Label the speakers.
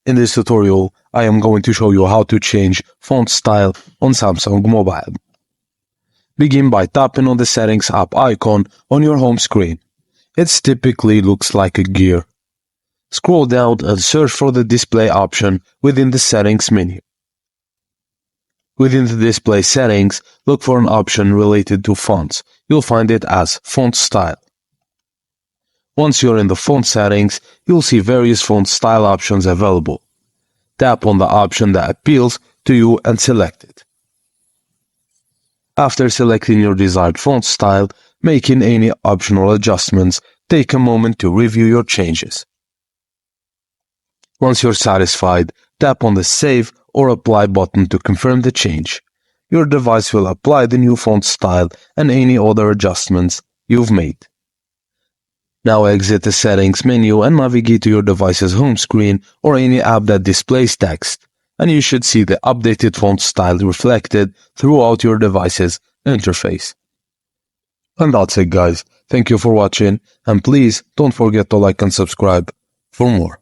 Speaker 1: In this tutorial, I am going to show you how to change font style on Samsung Mobile. Begin by tapping on the Settings app icon on your home screen. It typically looks like a gear. Scroll down and search for the Display option within the Settings menu. Within the Display settings, look for an option related to fonts. You'll find it as Font Style. Once you're in the font settings, you'll see various font style options available. Tap on the option that appeals to you and select it. After selecting your desired font style, making any optional adjustments, take a moment to review your changes. Once you're satisfied, tap on the Save or Apply button to confirm the change. Your device will apply the new font style and any other adjustments you've made. Now exit the Settings menu and navigate to your device's home screen or any app that displays text, and you should see the updated font style reflected throughout your device's interface. And that's it, guys. Thank you for watching, and please don't forget to like and subscribe for more.